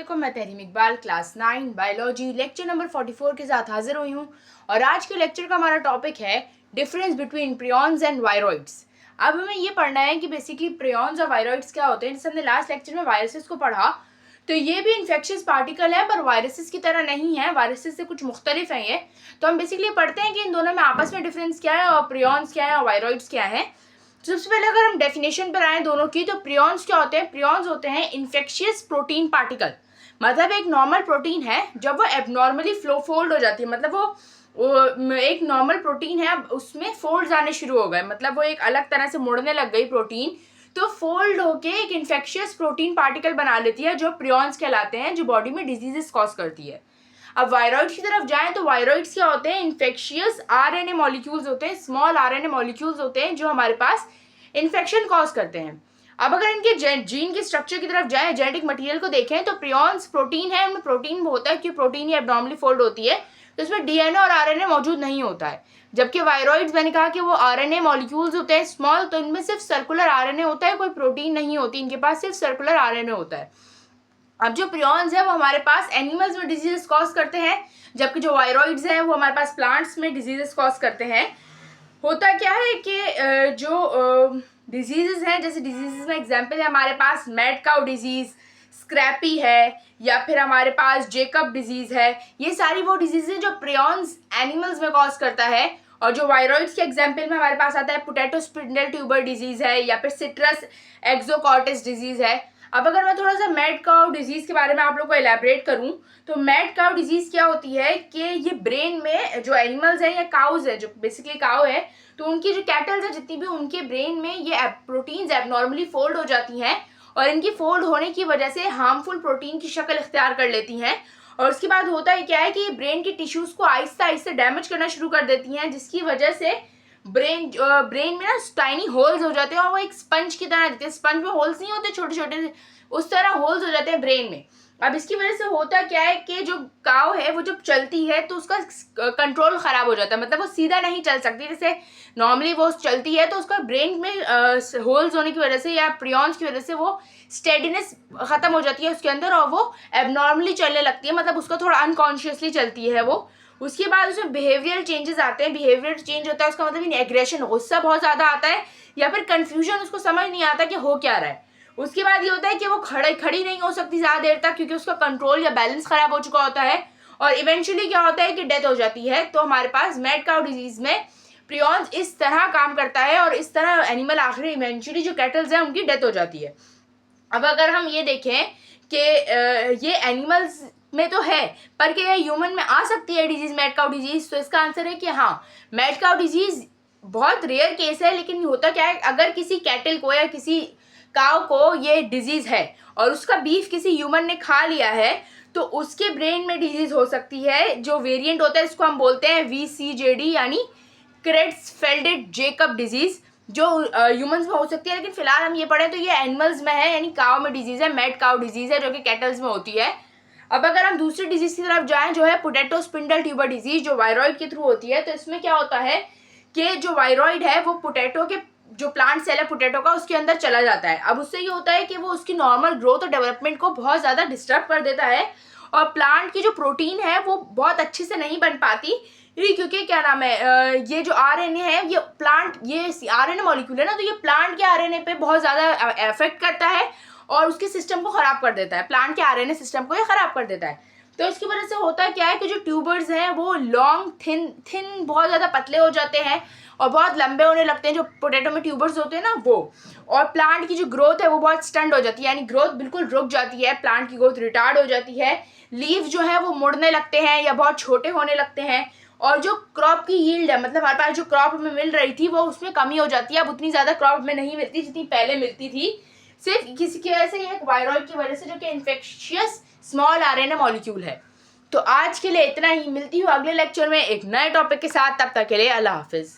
अस्सलामुअलैकुम, मैं Tahreem Iqbal class 9 biology lecture number 44 के साथ हाजिर हुई हूँ। और आज के लेक्चर का हमारा टॉपिक है difference between prions and viroids. अब हमें ये पढ़ना है कि बेसिकली प्रियॉन्स और वायरॉइड्स क्या होते हैं। जैसे हमने लास्ट लेक्चर में वायरसेस को पढ़ा, तो ये भी इन्फेक्शियस पार्टिकल है पर वायरसेस की तरह नहीं है, वायरसेस से कुछ मुख्तलिफ है ये। तो हम बेसिकली पढ़ते हैं कि इन दोनों में आपस में डिफरेंस क्या है और प्रियॉन्स क्या है और वायरॉइड्स क्या है। सबसे पहले अगर हम डेफिनेशन पर आए दोनों की, तो प्रियॉन्स क्या होते हैं? प्रियॉन्स होते हैं इन्फेक्शियस प्रोटीन पार्टिकल। मतलब एक नॉर्मल प्रोटीन है, जब वो एबनॉर्मली फोल्ड हो जाती है, मतलब वो एक नॉर्मल प्रोटीन है, अब उसमें फोल्ड्स आने शुरू हो गए, मतलब वो एक अलग तरह से मुड़ने लग गई प्रोटीन, तो फोल्ड होके एक इन्फेक्शियस प्रोटीन पार्टिकल बना लेती है, जो प्रियॉन्स कहलाते हैं, जो बॉडी में डिजीजेस कॉज करती है। अब वायरॉइड्स की तरफ जाएं तो वायरॉइड्स क्या होते हैं? इन्फेक्शियस आरएनए मॉलिक्यूल्स होते हैं, स्मॉल आरएनए मॉलिक्यूल्स होते हैं जो हमारे पास इन्फेक्शन कॉज करते हैं। अब अगर इनके जीन की स्ट्रक्चर की तरफ जाएं, जेनेटिक मटेरियल को देखें, तो प्रियॉन्स प्रोटीन है, उनमें प्रोटीन होता है कि प्रोटीन ही एब्नॉर्मली फोल्ड होती है, तो इसमें डीएनए और आरएनए मौजूद नहीं होता है। जबकि वायरॉइड्स, मैंने कहा कि वो आरएनए मॉलिक्यूल्स होते हैं स्मॉल, तो इनमें सिर्फ सर्कुलर आरएनए होता है, कोई प्रोटीन नहीं होती इनके पास, सिर्फ सर्कुलर आरएनए होता है। अब जो प्रियॉन्स है वो हमारे पास एनिमल्स में डिजीजेस कॉज करते हैं, जबकि जो वायरॉइड्स हैं वो हमारे पास प्लांट्स में डिजीजेस कॉज करते हैं। होता क्या है कि जो डिजीजेस हैं, जैसे डिजीजेस में एग्जांपल है हमारे पास मैड काउ डिजीज़, स्क्रैपी है, या फिर हमारे पास जेकब डिजीज़ है। ये सारी वो डिजीज़ हैं जो प्रियॉन्स एनिमल्स में कॉज करता है। और जो वायरॉइड्स के एग्जांपल में हमारे पास आता है पोटैटो स्पिंडल ट्यूबर डिजीज़ है, या फिर सिट्रस एक्सोकॉर्टिस डिजीज़ है। अब अगर मैं थोड़ा सा मैड काउ डिजीज़ के बारे में आप लोग को एलैबोरेट करूं, तो मैड काउ डिजीज़ क्या होती है कि ये ब्रेन में जो एनिमल्स हैं या काउज है, जो बेसिकली काउ है, तो उनकी जो कैटल्स है जितनी भी, उनके ब्रेन में ये प्रोटीन्स एबनॉर्मली फोल्ड हो जाती हैं, और इनकी फोल्ड होने की वजह से हार्मफुल प्रोटीन की शक्ल इख्तियार कर लेती हैं। और उसके बाद होता है क्या है कि ब्रेन के टिश्यूज़ को आहिस्ता आहिस्ता डैमेज करना शुरू कर देती हैं, जिसकी वजह से ब्रेन में ना टाइनी होल्स हो जाते हैं, और वो एक स्पंज की तरह दिखते हैं। स्पंज में होल्स नहीं होते छोटे छोटे, उस तरह होल्स हो जाते हैं ब्रेन में। अब इसकी वजह से होता क्या है कि जो काव है वो जब चलती है तो उसका कंट्रोल ख़राब हो जाता है, मतलब वो सीधा नहीं चल सकती। जैसे नॉर्मली वो चलती है तो उसका ब्रेन में होल्स होने की वजह से या प्रियॉन्स की वजह से वो स्टेडीनेस ख़त्म हो जाती है उसके अंदर, और वो एबनॉर्मली चलने लगती है, मतलब उसका थोड़ा अनकॉन्शियसली चलती है वो। उसके बाद उसमें बिहेवियरल चेंजेस आते हैं। बिहेवियर चेंज होता है उसका मतलब एग्रेशन, गुस्सा बहुत ज़्यादा आता है, या फिर कन्फ्यूजन, उसको समझ नहीं आता कि हो क्या रहा है। उसके बाद ये होता है कि वो खड़ी नहीं हो सकती ज़्यादा देर तक, क्योंकि उसका कंट्रोल या बैलेंस ख़राब हो चुका होता है, और इवेंचुअली क्या होता है कि डेथ हो जाती है। तो हमारे पास मैड काउ डिजीज़ में प्रियॉन्स इस तरह काम करता है, और इस तरह एनिमल आखिर इवेंचुअली जो कैटल्स हैं उनकी डेथ हो जाती है। अब अगर हम ये देखें कि ये एनिमल्स में तो है, पर क्या ह्यूमन में आ सकती है डिजीज़ मैड काउ डिजीज़? तो इसका आंसर है कि हाँ, मैड काउ डिजीज़ बहुत रेयर केस है। लेकिन होता क्या है, अगर किसी कैटल को या किसी काव को ये डिजीज़ है और उसका बीफ किसी ह्यूमन ने खा लिया है, तो उसके ब्रेन में डिजीज़ हो सकती है। जो वेरिएंट होता है इसको हम बोलते हैं VCJD, यानी क्रेट्सफेल्ड जेकब डिजीज़, जो ह्यूमंस में हो सकती है। लेकिन फिलहाल हम ये पढ़ें तो ये एनिमल्स में है, यानी काव में डिजीज़ है, मैड काउ डिजीज़ है, जो कि कैटल्स में होती है। अब अगर हम दूसरी डिजीज़ की तरफ जाएं, जो है पोटैटो स्पिंडल ट्यूबर डिजीज़, जो वायरॉइड के थ्रू होती है, तो इसमें क्या होता है कि जो वायरॉइड है वो पोटैटो के जो प्लांट सेल है पोटैटो का, उसके अंदर चला जाता है। अब उससे ये होता है कि वो उसकी नॉर्मल ग्रोथ और डेवलपमेंट को बहुत ज़्यादा डिस्टर्ब कर देता है, और प्लांट की जो प्रोटीन है वो बहुत अच्छे से नहीं बन पाती, क्योंकि क्या नाम है, ये जो आरएनए है, ये प्लांट, ये आरएनए मॉलिक्यूल है ना, तो ये प्लांट के आरएनए पे बहुत ज़्यादा इफेक्ट करता है और उसके सिस्टम को ख़राब कर देता है, प्लांट के आरएनए सिस्टम को ये ख़राब कर देता है। तो इसकी वजह से होता क्या है कि जो ट्यूबर्स हैं वो लॉन्ग थिन बहुत ज़्यादा पतले हो जाते हैं और बहुत लंबे होने लगते हैं, जो पोटैटो में ट्यूबर्स होते हैं ना वो। और प्लांट की जो ग्रोथ है वो बहुत स्टंट हो जाती है, यानी ग्रोथ बिल्कुल रुक जाती है, प्लांट की ग्रोथ रिटार्ड हो जाती है। लीव जो है वो मुड़ने लगते हैं या बहुत छोटे होने लगते हैं, और जो क्रॉप की यील्ड है, मतलब हमारे पास जो क्रॉप हमें मिल रही थी वो उसमें कमी हो जाती है। अब उतनी ज़्यादा क्रॉप हमें नहीं मिलती जितनी पहले मिलती थी, सिर्फ किसी की वजह से, एक वायरॉइड की वजह से, जो कि इन्फेक्शियस स्मॉल आरएनए मॉलिक्यूल है। तो आज के लिए इतना ही, मिलती हूँ अगले लेक्चर में एक नए टॉपिक के साथ। तब तक के लिए अल्लाह हाफिज़।